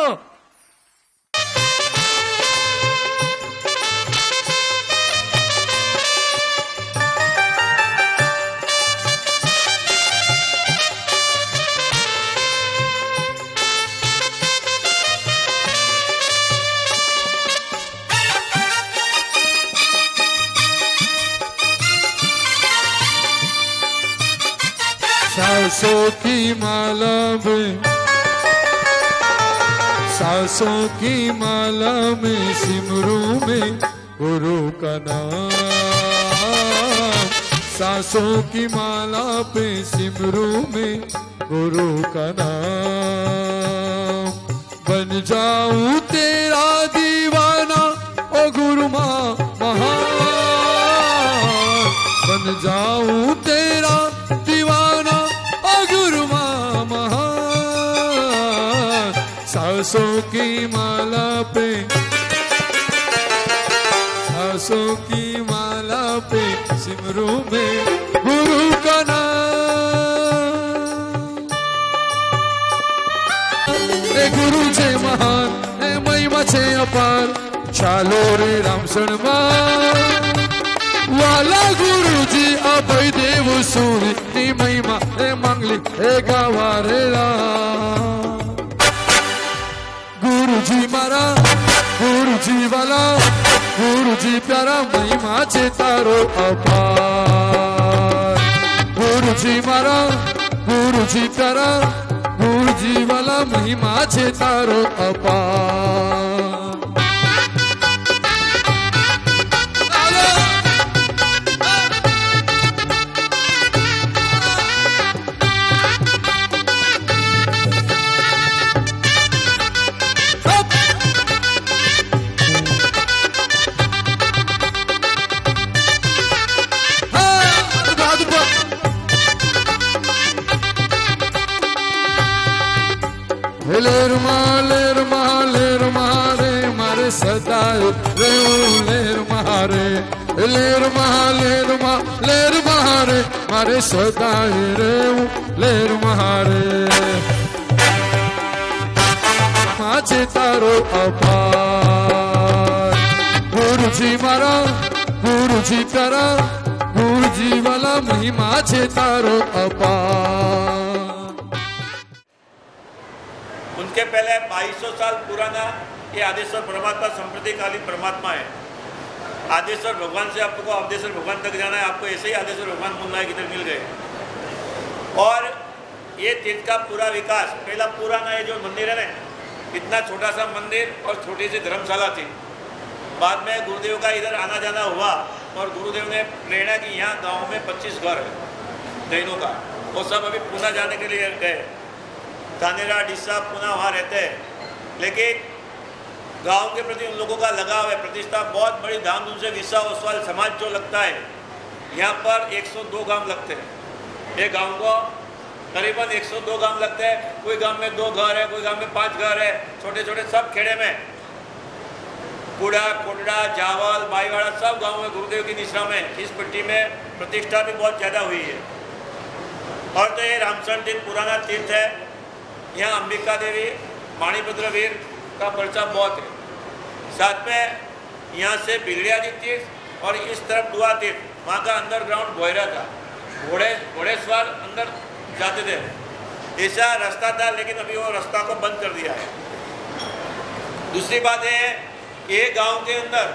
सासों की माला में, सासों की माला में सिमरू में गुरु का नाम. सासों की माला पे सिमरू में गुरु का नाम. बन जाऊं तेरा दीवाना ओ गुरु माँ महान. बन जाऊं तेरा दीवाना ओ गुरु माँ महान. सासों की माला पे, सासों की माला पे सिमरू में गुरु का नाम. મહાન એ મહિમા છે અપાર ચાલો રે રામસણમાં વાલા ગુરુજી અભય દેવ સુરી ની મહિમા એ માંગલી એ ગાવા રે ગુરુજી મારા ગુરુજી વાલા ગુરુજી પ્યારા મહિમા છે તારો અપાર ગુરુજી મારા ગુરુજી પ્યારા ગુરુજી વાલા મહિમા છે તારો અપાર સદાય લેર મારે મારે સદાય રેવું લેર મારે માજે તારો અપાર ગુરુજી મારા ગુરુજી તારા ગુરુજી વાલા મહિમા છે તારો અપાર उनके पहले 2200 साल पुराना ये आदेश्वर परमात्मा संप्रतिकालीन परमात्मा है। आदेश्वर भगवान से आपको अवधेश्वर भगवान तक जाना है, आपको ऐसे ही आदेश्वर भगवान मूल नायक इधर मिल गए। और ये तीर्थ का पूरा विकास, पहला पुराना ये जो मंदिर है ना, इतना छोटा सा मंदिर और छोटी सी धर्मशाला थी। बाद में गुरुदेव का इधर आना जाना हुआ और गुरुदेव ने प्रेरणा की यहाँ गाँव में 25 घर है जैनों का, वो सब अभी पुणे जाने के लिए गए। धानेरा डिस्सा पुणे वहाँ रहते हैं, लेकिन गांव के प्रति उन लोगों का लगाव है, प्रतिष्ठा बहुत बड़ी धामधूम से विसा ओसवाल समाज जो लगता है। यहाँ पर 102 गांव लगते हैं, एक गांव को करीबन 102 गांव लगते हैं। कोई गांव में 2 घर है, कोई गांव में 5 घर है, छोटे छोटे सब खेड़े में। कूड़ा कोटड़ा जावल बाईवाड़ा सब गाँव में गुरुदेव की निश्रा में इस पट्टी में प्रतिष्ठा भी बहुत ज़्यादा हुई है। और तो ये रामसरण तीर्थ पुराना तीर्थ है। यहाँ अंबिका देवी माणिभद्र वीर का पर्चा बहुत है। साथ में यहाँ से बिगड़ियादी तीर्थ और इस तरफ दुआ तीर्थ, वहाँ का अंडरग्राउंड भोयरा था, घोड़ेश्वर अंदर जाते थे, ऐसा रास्ता था, लेकिन अभी वो रास्ता को बंद कर दिया है। दूसरी बात है, ये गांव के अंदर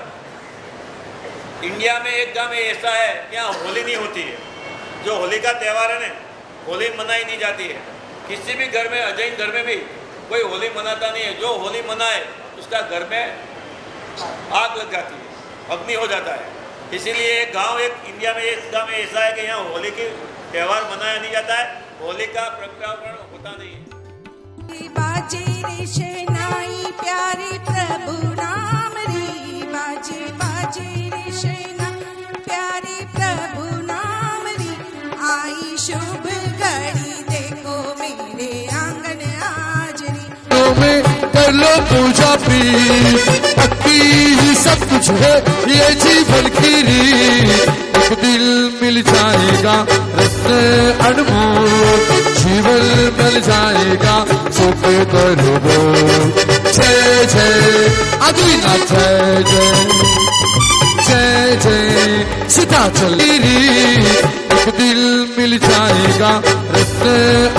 इंडिया में एक गांव ऐसा है यहाँ होली नहीं होती है। जो होली का त्यौहार है ना, होली मनाई नहीं जाती है। किसी भी घर में, अजैन घर में भी कोई होली मनाता नहीं है। जो होली मनाए उसका घर में आग लग जाती है, अग्नि हो जाता है। इसीलिए एक गांव, एक इंडिया में एक गांव में ऐसा है कि यहाँ होली की त्यौहार मनाया नहीं जाता है, होली का प्रज्ञापन होता नहीं है। बाजे रे शहनाई प्यारे प्रभु नाम रे, बाजे बाजे रे शहनाई प्यारे प्रभु नाम रे, आई शुभ घड़ी देखो मेरे आंगन आज रे। में कर लो पूजा पी, भक्ति ही सब कुछ है ये जीवन की रीत। एक दिल मिल जाएगा रत्न अनमोल, जीवन मिल जाएगा सुख करो। जय जय आदिनाथ, जय जय जय जय सीता चली री। एक दिल मिल जाएगा रत्न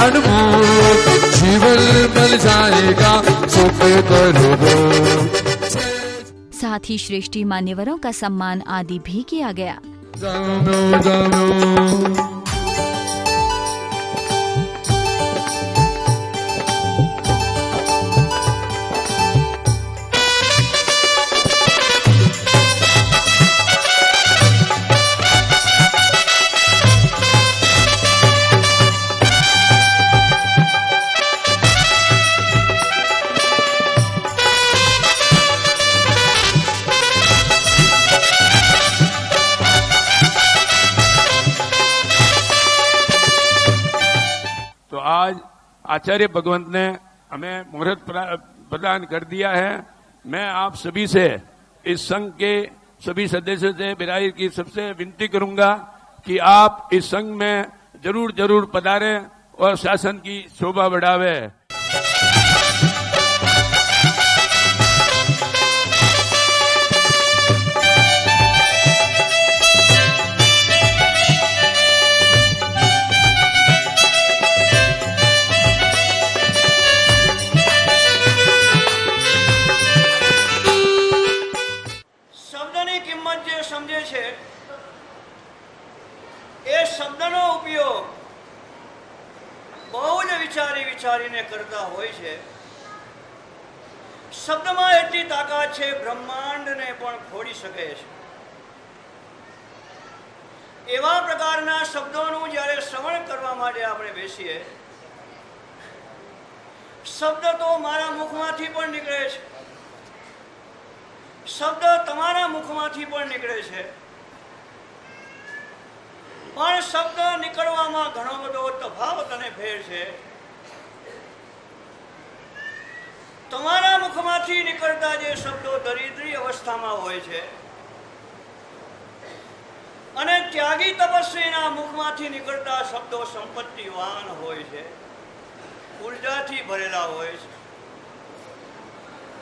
अनमोल, जीवन मिल जाएगा सुख करो। साथ ही श्रेष्ठी मान्यवरों का सम्मान आदि भी किया गया। जानो जानो आज आचार्य भगवंत ने हमें मुहूर्त प्रदान कर दिया है। मैं आप सभी से, इस संघ के सभी सदस्यों से, बिराई की सबसे विनती करूंगा कि आप इस संघ में जरूर जरूर पधारें और शासन की शोभा बढ़ावे। શબ્દનો ઉપયોગ બહુ જ વિચારીને કરતા હોય છે. શબ્દમાં એટલી તાકાત છે, બ્રહ્માંડને પણ ફોડી શકે છે. એવા પ્રકારના શબ્દોનું જ્યારે શ્રવણ કરવા માટે આપણે બેસીએ, શબ્દ તો મારા મુખમાંથી પણ નીકળે છે, શબ્દ તમારા મુખમાંથી પણ નીકળે છે, પણ શબ્દ નીકળવામાં ઘણો બધો તફાવત અને ફેર છે. તમારા મુખમાંથી નીકળતા જે શબ્દો દરિદ્રી અવસ્થામાં હોય છે અને ત્યાગી તપસ્વીના મુખમાંથી નીકળતા શબ્દો સંપત્તિવાન હોય છે, ઉર્જાથી ભરેલા હોય છે.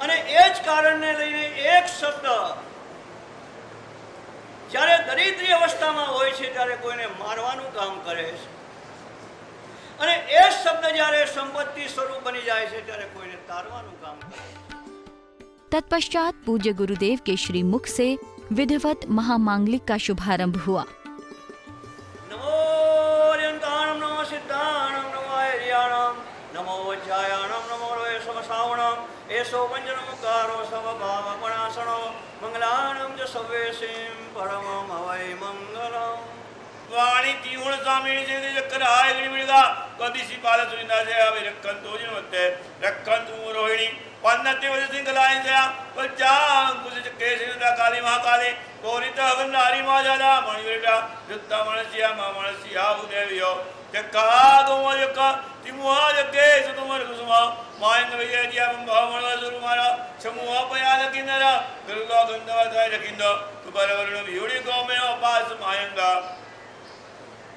અને એ જ કારણને લઈને એક શબ્દ જ્યારે દરિદ્રી અવસ્થામાં હોય છે ત્યારે કોઈને મારવાનું કામ કરે છે, અને એ શબ્દ જ્યારે સંપત્તિ સ્વરૂપ બની જાય છે ત્યારે કોઈને તારવાનું કામ કરે છે. तत्पश्चात पूज्य गुरुदेव के श्री मुख से विधिवत महामांगलिक का शुभारंभ हुआ. नमो अर्यंताणम, नमो सिद्धाणम, नमो आर्याणम, नमो वज्रायाणम, नमो रोय समसावणम, एसो वंजनमुकारो समभावपणासनो, मंगलाणम च सव्येसिं परमं हवै मंगलम. वाणी तीवण स्वामी जे चक्राय गणिमिगा कदिसी पाल सुनिंदा से अवे रक्कन तोजिन मते रक्कन तू रोहिणी पन्नते वजह सिंगलाय से पचांग कुछ केसिंदा काली महाकाली कोरिता गन्नारी माजाला मणिवेटा जुत्ता मनसिया मा मनसिया उदेवियो जक्का गोमयक तिमुहा जके सुतुमर कुसुमा मायंग विजयजिया भावमणा सुरुमारा समूहा पयाल किनरा दुर्गा गंधवा दाय रखिंदो कुबरवरण वियुडी गोमे अपास मायंगा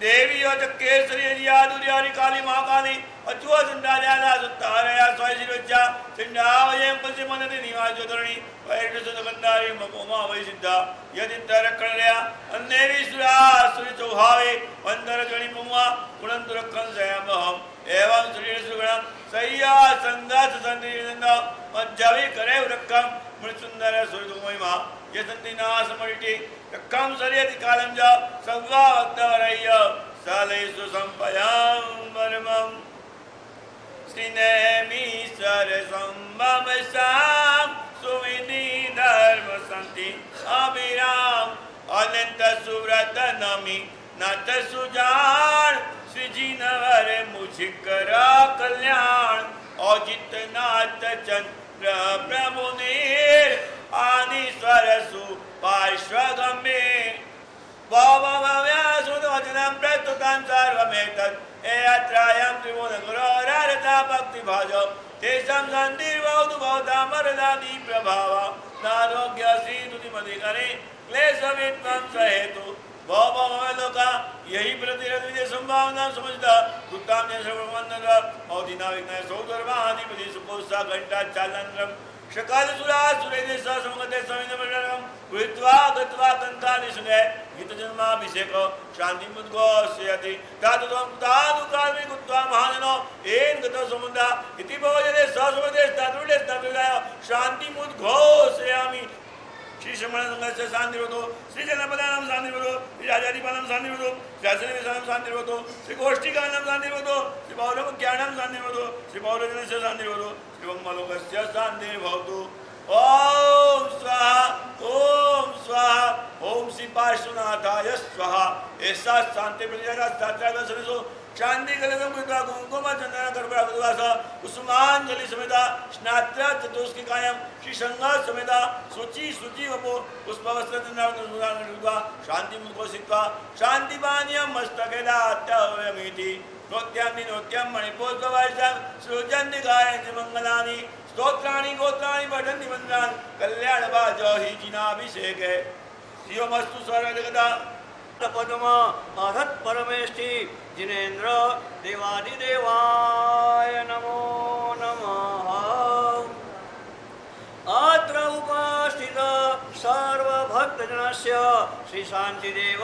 देवी और केसरी यादुरियारी काली महाकाली अचुआ संडाला सुतारया स्वयसिरचा संडावये पश्चिमनदि निवास जोदरणी वैर सुदगंधारी मकोमा वै सिद्धा यदि तरकणया अन्नेरी सुरा सुरि चौहावे वंदर गणी मुआ गुणंतुर कंसयामहम एवं श्री सुगणम सय्या संगास संदिनंद मज्जावी करे रक्कम मुनिसुंदर सुरदुमयमा यतंतिना समरिति रक्कम सरियति कालम जा सव्वा वक्तवरय्य सालेषु संपयां परमं श्रीनेमि सरसंभवसां सुविधि धर्म संति अभिराम अनंत सुव्रत नमि नाथ सुजान श्री जिनवर मुझकरा कल्याण औजित नाथ चंद्र प्रभु नीर आनि स्वरसु पार्श्वगमे वाव्यासुदवचनं प्रस्तुतं सर्वमेतत् एयत्रायं त्रिभुवनगुरोररता भक्तिभाजो तेषां सन्धिर्भवतु भवतां वरदानि प्रभाव नारोग्य श्रीनुतिमधिकरे क्लेशवित्वं सहेतु लोका यही प्रतिरथ विजय संभावना समझता उत्तम ने सर्ववंदन मौदिना विघ्न सौदर्वाधिपति सुकोसा घंटा चालंत्रम शकल सुरा सुरेन्द्र समगते सविनमरणम कृत्वा गत्वा कंतानि सुने गीत जन्माभिषेक शांति मुद्गो श्रेयति तातुत्वं तातु कालि कुत्वा महाजनो एन गत समुद्रा इति भवजने ससमदेश तातुदेश शांति मुद्गो श्रेयामि श्री श्रमण संघर्ष शांति होतो श्री जनपदानम शांति होतो श्री राजाधिपालम शांति होतो श्री आश्रम शांति होतो श्री गोष्ठीकानम शांति होतो श्री पौरम ज्ञानम शांति होतो श्री पौरजनस्य शांति होतो श्री मंगलोकस्य शांति भवतु. ओम स्वाहा ओम श्री पार्श्वनाथाय स्वाहा. ऐसा शांति प्रतिष्ठा शास्त्रार्थ सरिसो शांति कलगम कृत्वा कुंकुम चंदन कर्पूर भगवास कुसुमांजलि समेता स्नात्रा चतुष्की कायम श्री संघ समेता शुचि शुचि वपो पुष्पवस्त्र चंद्रा शांति मुको सिक्वा शांति पानीयम मस्तके दात्यमिति नोत्यम नोत्यम मणिपुष्पवर्षं सृजन्ति गायन्ति मंगलानि स्तोत्राणि गोत्राणि पठन्ति मन्त्रान् कल्याण वाजो हि जिनाभिषेके शिवमस्तु सर्वजगदा पद्म अहत परमेष्टि जिनेन्द्र देवादिदेवाय नमो नमः. अत्र उपस्थित सर्वभक्तजनस्य श्री शांतिदेव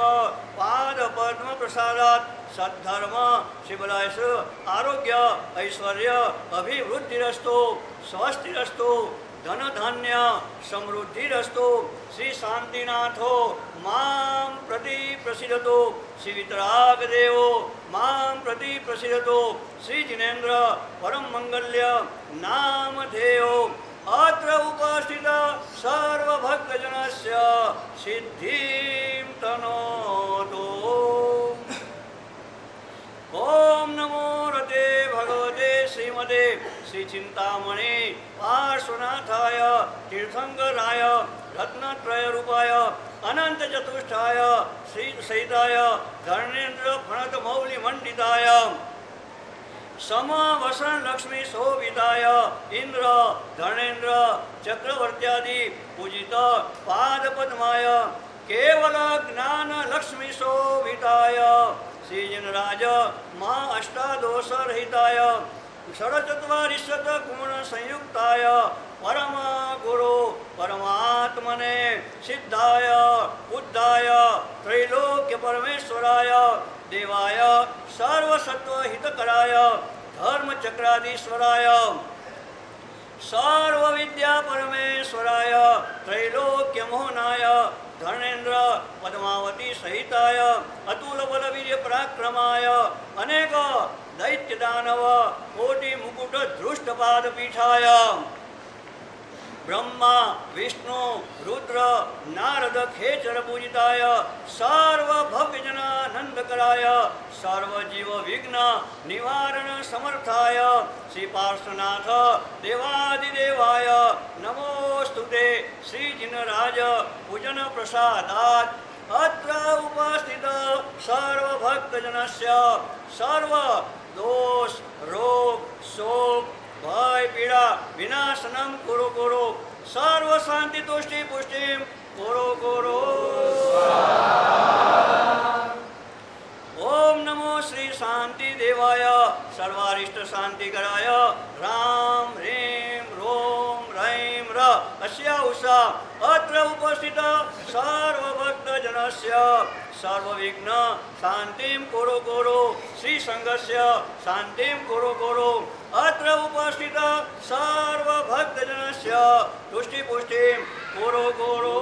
पाद पद्म प्रसादात् सद्धर्म शिवलायसु आरोग्य ऐश्वर्य अभिवृद्धिरस्तु स्वस्तिरस्तु ધન ધાન્ય સમૃદ્ધિરસ્તુ શ્રી શાંતિનાથો મામ પ્રતિ પ્રસિદ્ધતો શ્રી વિતરાગ દેવો મામ પ્રતિ પ્રસિદ્ધતો શ્રી જિનેન્દ્ર પરમ મંગલ્ય નામધેયો અત્ર ઉપસ્થિત સર્વ ભક્તજનસ્ય સિદ્ધિમ તનોતુ. ઓમ નમો રતે ભગવતે શ્રીમદે શ્રી ચિંતામણી પાર્શ્વનાથાય તીર્થંકરાય રત્નત્રય રૂપાય અનંત ચતુષ્ટાય શ્રી સહિતાય ધર્મેન્દ્ર ફણત મૌલિ મંડિતાય સમવસન લક્ષ્મી શોભિતાય ઇન્દ્ર ધર્મેન્દ્ર ચક્રવર્ત્યાદિ પૂજિત પાદ પદ્માય કેવલ જ્ઞાન લક્ષ્મી શોભિતાય શ્રીજનરાજ મા અષ્ટાદોષ રહિતાય ષડચત્વારિશત ગુણ સંયુક્તાય પરમ ગુરુ પરમાત્મને સિદ્ધાય બુદ્ધાય ત્રૈલોક્ય પરમેશ્વરાય દેવાય સર્વસત્વ હિતકરાય ધર્મચક્રાધીશ્વરાય સર્વ વિદ્યા પરમેશ્વરાય ત્રૈલોક્ય મોહનાય ધર્મેન્દ્ર પદ્માવતી સહિતાય અતુલ બલવીર્ય પરાક્રમાય અનેક દૈત્ય દાનવ કોટિ મુકુટ ધૃષ્ટપાદ પીઠાય બ્રહ્મા વિષ્ણુ રુદ્ર નારદ ખેચર પૂજિતાય સર્વ ભક્તજનાનંદકરાય સર્વ જીવ વિઘ્ન નિવારણ સમર્થાય શ્રી પાર્શ્વનાથ દેવાદિદેવાય નમોસ્તુતે શ્રી જિનરાજ પૂજન પ્રસાદાત અત્ર ઉપસ્થિત સર્વ ભક્તજનસ્ય સર્વ દોષ રોગ શોક ભય પીડા વિનાશનમ કુરુ કુરુ સર્વ શાંતિ તુષ્ટિ પુષ્ટિમ કુરુ કુરુ. ઓમ નમો શ્રી શાંતિ દેવાય સર્વારિષ્ટ શાંતિકરાય રામ રીમ રોમ રૈમ ર અસ્યા ઉષા અત્ર ઉપસ્થિત સર્વ ભક્તજનસ્ય સર્વ વિઘ્ન શાંતિમ કુરુ કુરુ શ્રી સંઘસ્ય શાંતિમ કુરુ કુરુ અત્ર ઉપસ્થિત સર્વ ભક્તજનસ્ય તુષ્ટિ પુષ્ટિમ કુરુ કુરુ.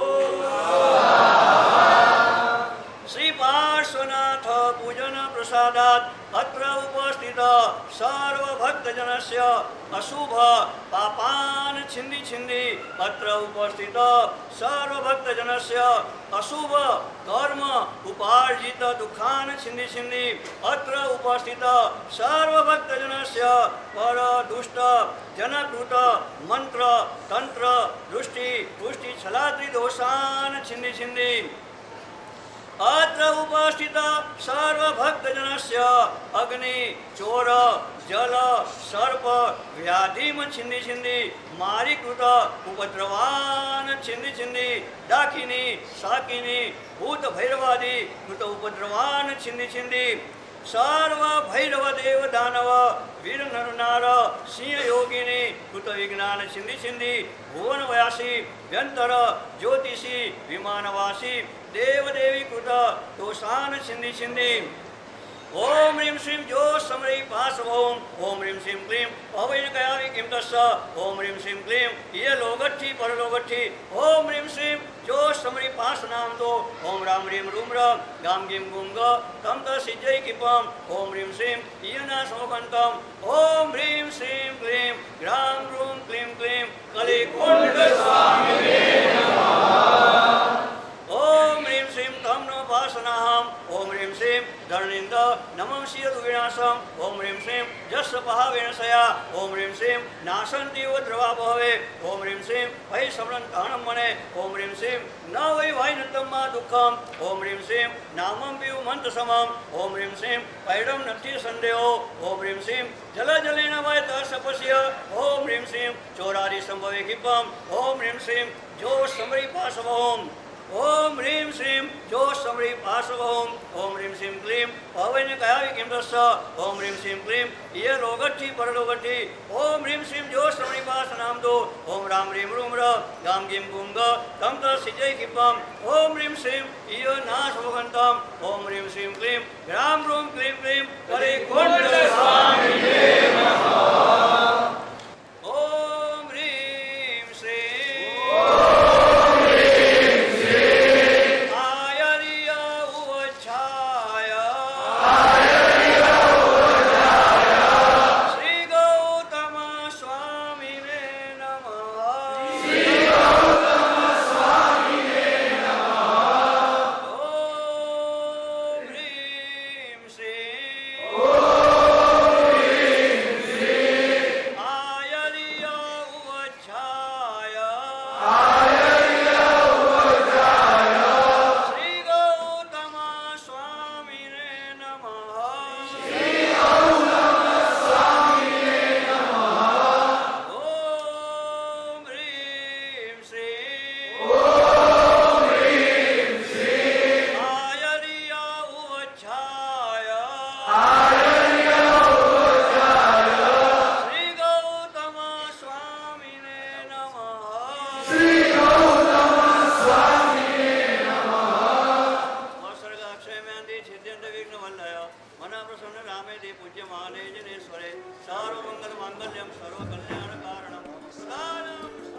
શ્રી પાર્શ્વનાથ પૂજન પ્રસાદાત અત્ર ઉપસ્થિત સર્વ ભક્તજનસ્ય અશુભ પાપાન છિંદી છિંદી અત્ર ઉપસ્થિત સર્વ ભક્તજનસ્ય અશુભ કર્મ ઉપાર્જિત દુઃખાન છિંદી છિંદી અત્ર ઉપસ્થિત સર્વ ભક્તજનસ્ય પર દુષ્ટ જનકૃત મંત્ર તંત્ર દૃષ્ટિ પુષ્ટિ છલાદ્રી દોષાન છિંદી છિંદી અત્ર ઉપસ્થિત સર્વ ભક્તજનસ્ય અગ્નિ ચોર જલ સર્પ વ્યાધિમ છિંદી છિંદી મારીકૃત ઉપદ્રવાન છિંદી છિંદી દાખિની શાકિની ભૂત ભૈરવાદી કૃત ઉપદ્રવાન છિંદી છિંદી સર્વ ભૈરવ દેવ દાનવ વીર નરનાર સિંહ યોગિની કૃત વિજ્ઞાન છિંદી છિંદી ભુવન વ્યાસી વ્યંતર જ્યોતિષી વિમાનવાસી દેવદેવી કૃત દોષાન છિંદી છિંદી. ઓમ રીમ શ્રીમ જો સમરી પાસ ઓમ ઓમ રીમ શ્રીમ ક્લીમ અવૈન કયાવી કિમ તસ્સ ઓમ રીમ શ્રીમ ક્લીમ યે લોગઠ્ઠી પરલોગઠ્ઠી ઓમ રીમ શ્રીમ જો સમરી પાસ નામ તો ઓમ રામ રીમ રૂમ ર ગામ ગીમ ગુમ ગ તમ ત સિજ્જય કિપમ ઓમ રીમ શ્રીમ યના સોકંતમ ઓમ રીમ શ્રીમ ક્લીમ ગ્રામ રૂમ ક્લીમ ક્લીમ કલી કુંડ સ્વામિને નમઃ. ઓમ રીમ શ્રીમ તમ નો પાસનાહમ ઓમ રીમ શ્રીમ ધર્ણિંદ નમઃ શિયદુ વિનાશમ ઓમ રીમ શ્રીમ જસ પહાવેણસયા ઓમ રીમ શ્રીમ નાશંતિ દ્રવા ભવે ઓમ રીમ શ્રીમ ભય સમરણ તાણમ મને ઓમ રીમ શ્રીમ ન વૈ વાયનતમા દુઃખમ ઓમ રીમ શ્રીમ નામમ પીયુ મંત સમમ ઓમ રીમ શ્રીમ પૈડમ નઠ્ઠી સંદેહો ઓમ રીમ શ્રીમ જલ જલેન વય તસપસ્ય ઓમ રીમ શ્રીમ ચોરારી સંભવે કિપમ ઓમ રીમ શ્રીમ જો સમરી પાસવ ઓમ ઓમ રીમ શ્રીમ જો સમરી પાસવ ઓમ ઓમ રીમ શ્રીમ ક્લીમ પવન કયાવી કિમ તસ્સ ઓમ રીમ શ્રીમ ક્લીમ યે લોગઠ્ઠી પરલોગઠ્ઠી ઓમ રીમ શ્રીમ જો સમરી પાસ નામ દો ઓમ રામ રીમ રૂમ ર ગામ ગીમ ગુમ ગ તમ ત સિજય કિપમ ઓમ રીમ શ્રીમ ય નાશ ભગંતમ ઓમ રીમ શ્રીમ ક્લીમ ગ્રામ રૂમ ક્લીમ ક્લીમ કરી કુંડ સ્વામિને નમઃ. ઓમ રીમ શ્રીમ નમસ્તે પૂજ્ય મહાદેવ જનેશ્વરે સર્વ મંગલ માંગલ્યમ સર્વ કલ્યાણ કારણમ સદાનમ